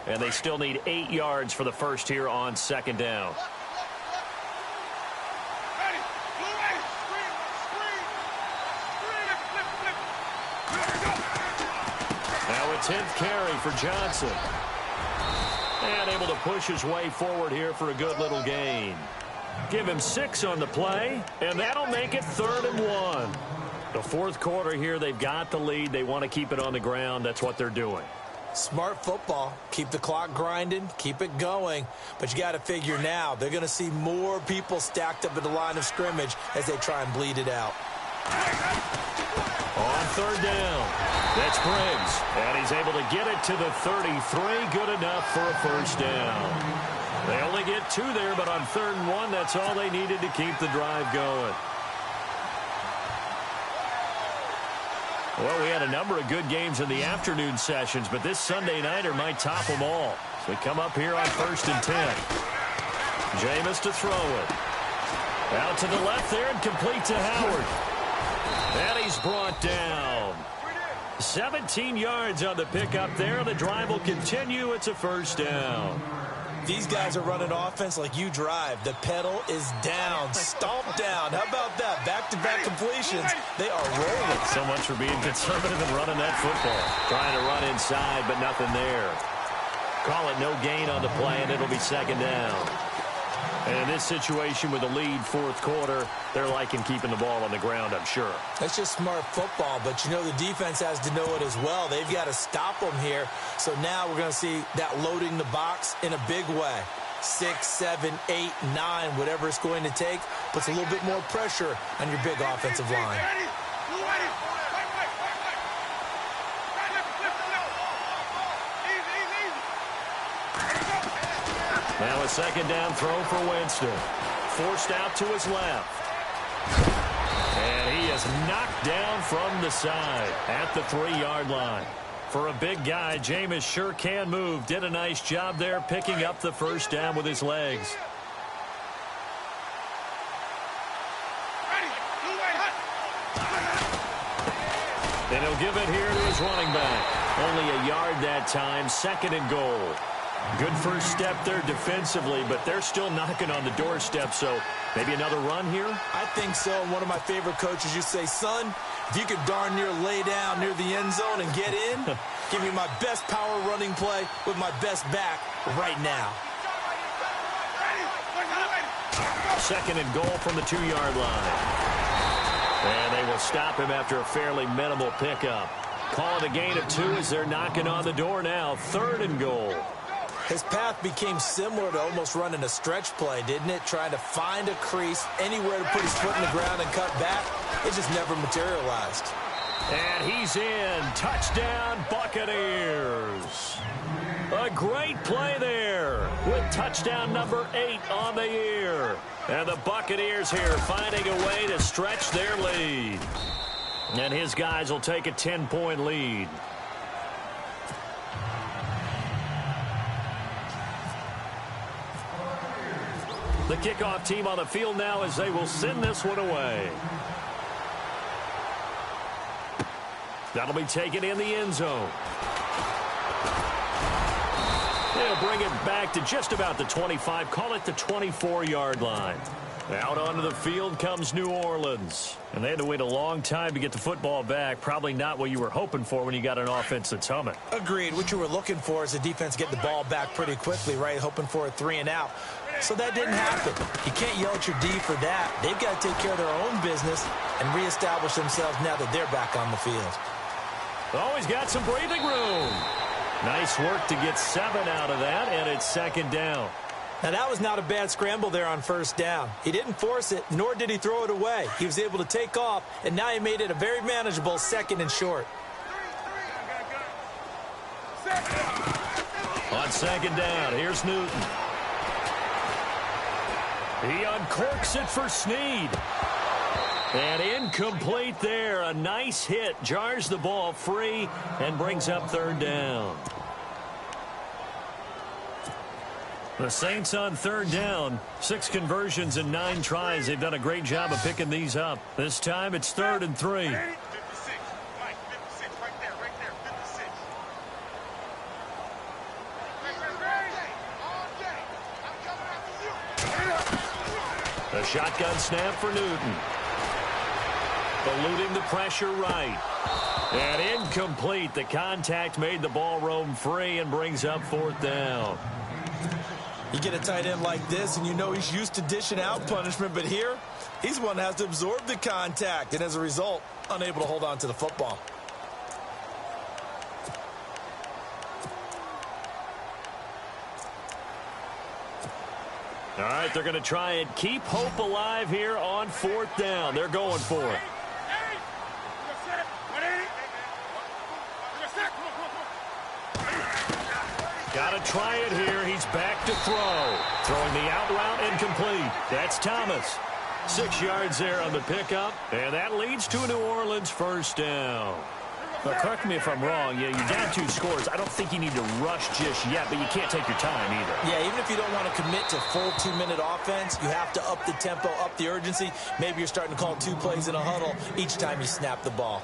And they still need 8 yards for the first here on 2nd down. Now a 10th carry for Johnson. And able to push his way forward here for a good little gain. Give him 6 on the play, and that'll make it 3rd and 1. The 4th quarter here, they've got the lead. They want to keep it on the ground. That's what they're doing. Smart football. Keep the clock grinding. Keep it going. But you got to figure now, they're going to see more people stacked up at the line of scrimmage as they try and bleed it out. On 3rd down, that's Briggs. And he's able to get it to the 33. Good enough for a 1st down. They only get 2 there, but on 3rd and 1, that's all they needed to keep the drive going. Well, we had a number of good games in the afternoon sessions, but this Sunday nighter might top them all. So we come up here on 1st and 10. Jameis to throw it. Out to the left there and complete to Howard. And he's brought down. 17 yards on the pickup there. The drive will continue. It's a first down. These guys are running offense like you drive. The pedal is down, stomped down. How about that? Back-to-back completions. They are rolling. So much for being conservative and running that football. Trying to run inside, but nothing there. Call it no gain on the play, and it'll be second down. And in this situation with the lead fourth quarter, they're liking keeping the ball on the ground, I'm sure. That's just smart football, but you know the defense has to know it as well. They've got to stop them here. So now we're going to see that loading the box in a big way. 6, 7, 8, 9, whatever it's going to take, puts a little bit more pressure on your big offensive line. Now a second down throw for Winston. Forced out to his left. And he is knocked down from the side at the 3-yard line. For a big guy, Jameis sure can move. Did a nice job there picking up the first down with his legs. And he'll give it here to his running back. Only a yard that time, second and goal. Good first step there defensively, but they're still knocking on the doorstep, so maybe another run here? I think so. One of my favorite coaches, you say, son, if you could darn near lay down near the end zone and get in, give me my best power running play with my best back right now. Second and goal from the 2-yard line. And they will stop him after a fairly minimal pickup. Call it a gain of 2 as they're knocking on the door now. Third and goal. His path became similar to almost running a stretch play, didn't it? Trying to find a crease, anywhere to put his foot in the ground and cut back. It just never materialized. And he's in. Touchdown, Buccaneers. A great play there with touchdown number 8 on the year. And the Buccaneers here finding a way to stretch their lead. And his guys will take a 10-point lead. The kickoff team on the field now as they will send this one away. That'll be taken in the end zone. They'll bring it back to just about the 25. Call it the 24-yard line. Out onto the field comes New Orleans. And they had to wait a long time to get the football back. Probably not what you were hoping for when you got an offense that's humming. Agreed. What you were looking for is the defense get the ball back pretty quickly, right? Hoping for a 3 and out. So that didn't happen. You can't yell at your D for that. They've got to take care of their own business and reestablish themselves now that they're back on the field. Oh, he's got some breathing room. Nice work to get 7 out of that, and it's second down. Now, that was not a bad scramble there on first down. He didn't force it, nor did he throw it away. He was able to take off, and now he made it a very manageable second and short. On second down, here's Newton. He uncorks it for Snead. And incomplete there. A nice hit. Jars the ball free and brings up third down. The Saints on third down. 6 conversions and 9 tries. They've done a great job of picking these up. This time it's 3rd and 3. 56. Mike, 56. Right there. 56. A shotgun snap for Newton. Eluding the pressure right. And incomplete. The contact made the ball roam free and brings up 4th down. You get a tight end like this, and you know he's used to dishing out punishment, but here, he's one that has to absorb the contact, and as a result, unable to hold on to the football. All right, they're going to try and keep hope alive here on 4th down. They're going for it. Got to try it here. He's back to throw. Throwing the out route incomplete. That's Thomas. 6 yards there on the pickup. And that leads to a New Orleans first down. Now, correct me if I'm wrong. You're down 2 scores. I don't think you need to rush just yet, but you can't take your time either. Yeah, even if you don't want to commit to full 2-minute offense, you have to up the tempo, up the urgency. Maybe you're starting to call 2 plays in a huddle each time you snap the ball.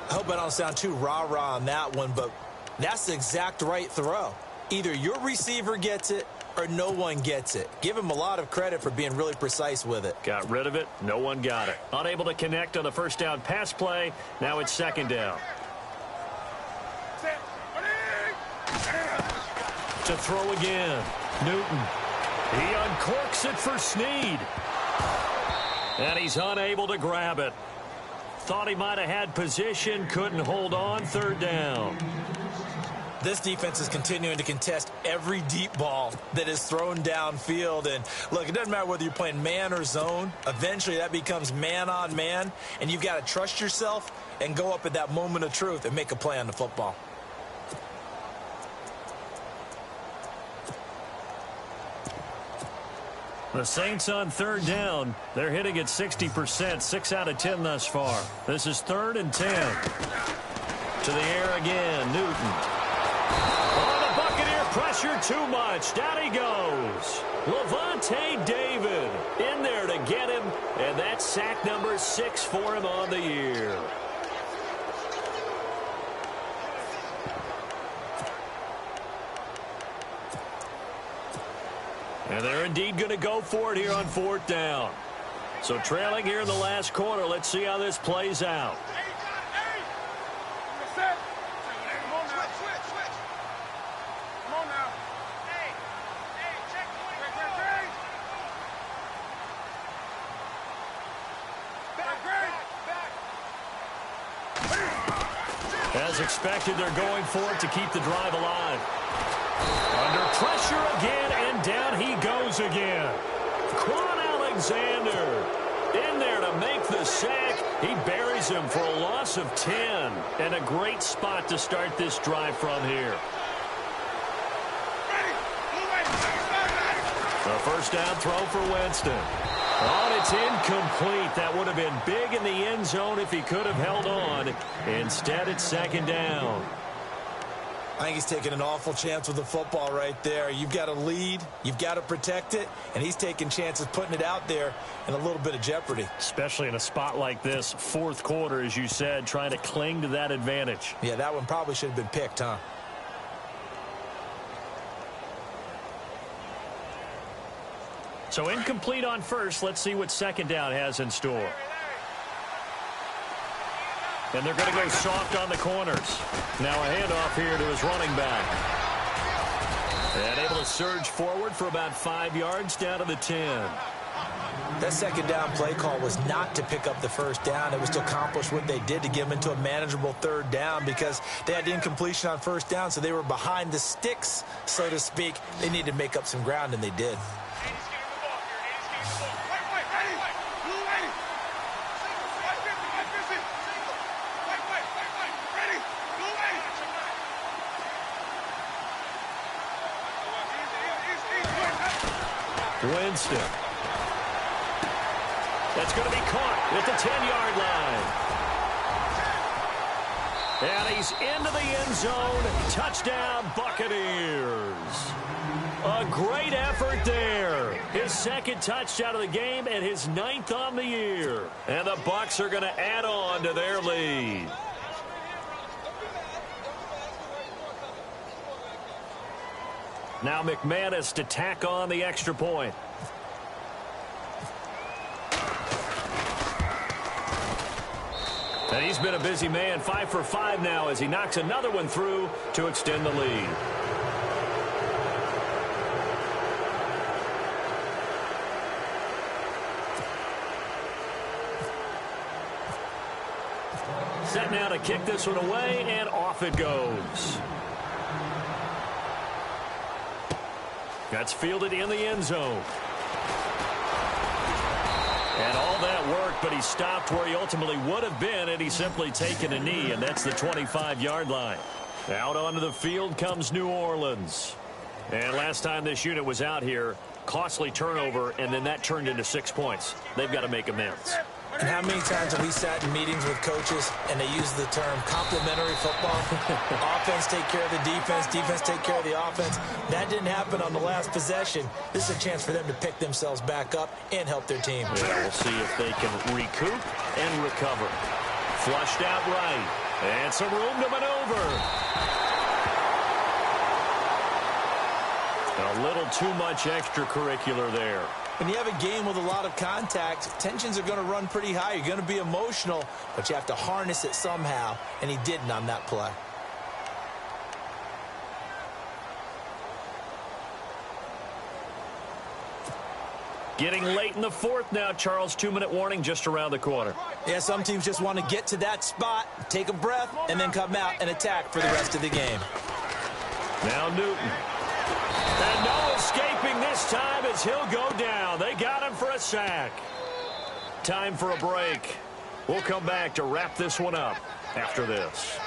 I hope I don't sound too rah-rah on that one, but that's the exact right throw. Either your receiver gets it or no one gets it. Give him a lot of credit for being really precise with it. Got rid of it. No one got it. Unable to connect on the first down pass play. Now it's second down. To throw again. Newton. He uncorks it for Snead. And he's unable to grab it. Thought he might have had position. Couldn't hold on. Third down. This defense is continuing to contest every deep ball that is thrown downfield. And, look, it doesn't matter whether you're playing man or zone. Eventually, that becomes man-on-man, and you've got to trust yourself and go up at that moment of truth and make a play on the football. The Saints on third down. They're hitting at 60%, 6 out of 10 thus far. This is 3rd and 10. To the air again, Newton. Oh, the Buccaneer pressure too much. Down he goes. Levante David in there to get him, and that's sack number 6 for him on the year. And they're indeed going to go for it here on 4th down. So trailing here in the last quarter. Let's see how this plays out. As expected, they're going for it to keep the drive alive. Under pressure again, and down he goes again. Quan Alexander in there to make the sack. He buries him for a loss of 10. And a great spot to start this drive from here. The first down throw for Winston. Oh, it's incomplete. That would have been big in the end zone if he could have held on. Instead, it's second down. I think he's taking an awful chance with the football right there. You've got to lead, you've got to protect it, and he's taking chances putting it out there in a little bit of jeopardy. Especially in a spot like this, 4th quarter, as you said, trying to cling to that advantage. Yeah, that one probably should have been picked, huh? So incomplete on first. Let's see what second down has in store. And they're going to go soft on the corners. Now a handoff here to his running back. And able to surge forward for about 5 yards down to the 10. That second down play call was not to pick up the first down. It was to accomplish what they did to get them into a manageable 3rd down because they had incompletion on first down, so they were behind the sticks, so to speak. They needed to make up some ground, and they did. Winston. That's going to be caught at the 10-yard line. And he's into the end zone. Touchdown, Buccaneers. A great effort there. His 2nd touchdown of the game and his 9th on the year. And the Bucs are going to add on to their lead. Now McManus to tack on the extra point. And he's been a busy man, 5 for 5 now as he knocks another one through to extend the lead. Set now to kick this one away, and off it goes. That's fielded in the end zone. And all that work, but he stopped where he ultimately would have been had he simply taken a knee, and that's the 25-yard line. Out onto the field comes New Orleans. And last time this unit was out here, costly turnover, and then that turned into 6 points. They've got to make amends. And how many times have we sat in meetings with coaches and they use the term complementary football? Offense take care of the defense, defense take care of the offense. That didn't happen on the last possession. This is a chance for them to pick themselves back up and help their team. Yeah, we'll see if they can recoup and recover. Flushed out right. And some room to maneuver. A little too much extracurricular there. When you have a game with a lot of contact, tensions are going to run pretty high. You're going to be emotional, but you have to harness it somehow, and he didn't on that play. Getting late in the fourth now, Charles. 2-minute warning just around the corner. Yeah, some teams just want to get to that spot, take a breath, and then come out and attack for the rest of the game. Now Newton. And no escaping this time as he'll go down. They got him for a sack. Time for a break. We'll come back to wrap this one up after this.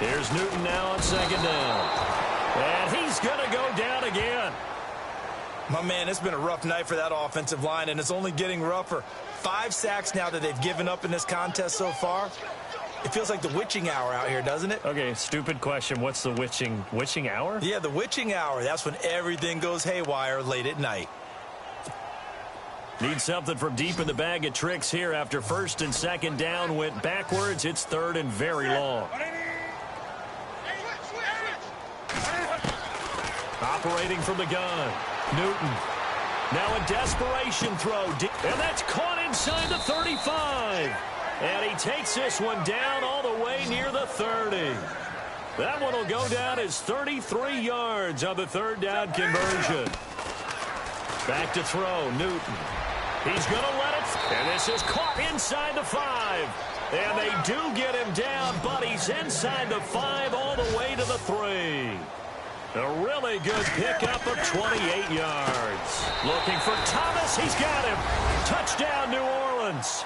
Here's Newton now on second down. And he's going to go down again. My man, it's been a rough night for that offensive line, and it's only getting rougher. 5 sacks now that they've given up in this contest so far. It feels like the witching hour out here, doesn't it? Okay, stupid question. What's the witching hour? Yeah, the witching hour. That's when everything goes haywire late at night. Need something from deep in the bag of tricks here after first and second down went backwards. It's third and very long. Operating from the gun. Newton. Now a desperation throw. And that's caught inside the 35. And he takes this one down all the way near the 30. That one will go down as 33 yards on the third down conversion. Back to throw. Newton. He's going to let it. And this is caught inside the 5. And they do get him down, but he's inside the 5 all the way to the 3. A really good pickup of 28 yards. Looking for Thomas. He's got him. Touchdown, New Orleans.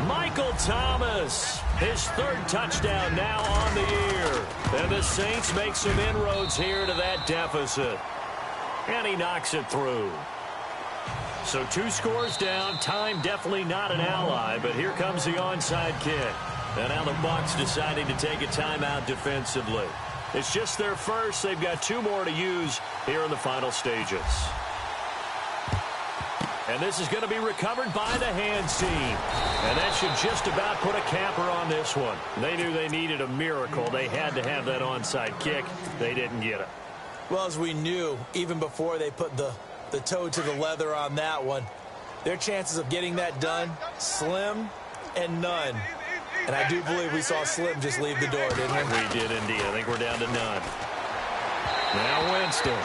Michael Thomas, his third touchdown now on the year. And the Saints make some inroads here to that deficit. And he knocks it through. So 2 scores down. Time definitely not an ally, but here comes the onside kick. And now the Bucs deciding to take a timeout defensively. It's just their first. They've got 2 more to use here in the final stages. And this is going to be recovered by the hands team. And that should just about put a capper on this one. They knew they needed a miracle. They had to have that onside kick. They didn't get it. Well, as we knew, even before they put the toe to the leather on that one, their chances of getting that done, slim and none. And I do believe we saw Slim just leave the door, didn't we? We did indeed. I think we're down to none. Now Winston.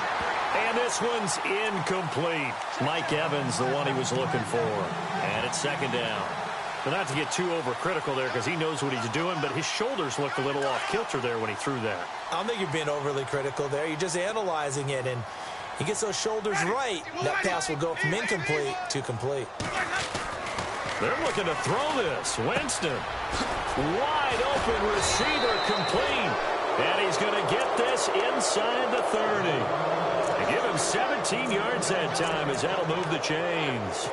And this one's incomplete. Mike Evans, the one he was looking for. And it's second down. But not to get too overcritical there because he knows what he's doing, but his shoulders looked a little off kilter there when he threw that. I don't think you're being overly critical there. You're just analyzing it, and he gets those shoulders right. That pass will go from incomplete to complete. They're looking to throw this. Winston. Wide open receiver complete. And he's going to get this inside the 30. They give him 17 yards that time as that'll move the chains.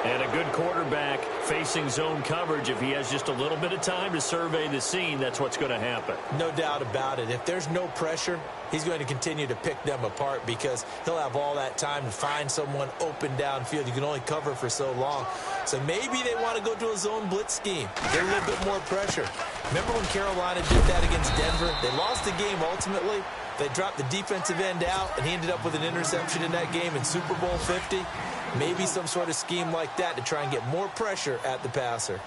And a good quarterback facing zone coverage. If he has just a little bit of time to survey the scene, that's what's going to happen. No doubt about it. If there's no pressure, he's going to continue to pick them apart because he'll have all that time to find someone open downfield. You can only cover for so long. So maybe they want to go to a zone blitz scheme. Get a little bit more pressure. Remember when Carolina did that against Denver? They lost the game ultimately. They dropped the defensive end out, and he ended up with an interception in that game in Super Bowl 50. Maybe some sort of scheme like that to try and get more pressure at the passer.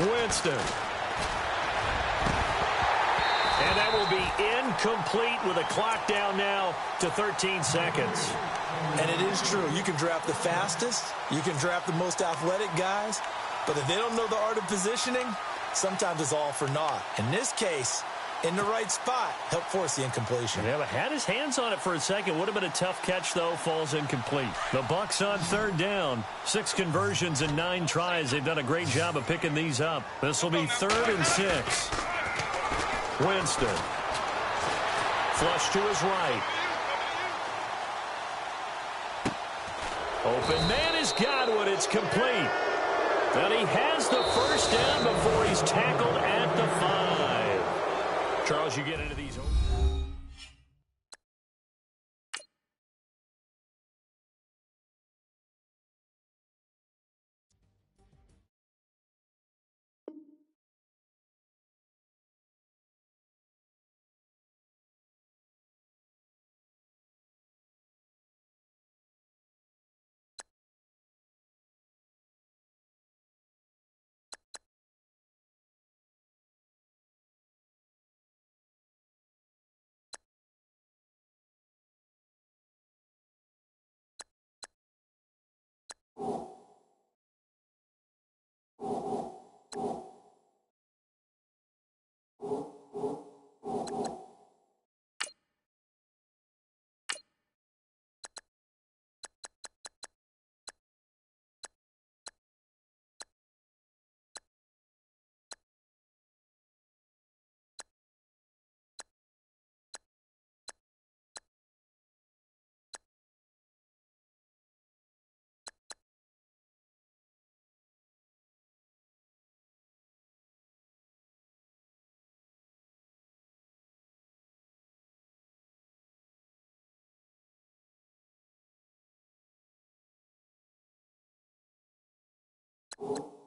Winston. And that will be incomplete with a clock down now to 13 seconds. And it is true. You can draft the fastest. You can draft the most athletic guys. But if they don't know the art of positioning, sometimes it's all for naught. In this case, in the right spot, help force the incompletion. Yeah, but had his hands on it for a second. Would have been a tough catch, though. Falls incomplete. The Bucs on third down. 6 conversions and 9 tries. They've done a great job of picking these up. This will be 3rd and 6. Winston. Flush to his right. Open man is Godwin. It's complete. And he has the first down before he's tackled at the 5. Charles, you get into these. You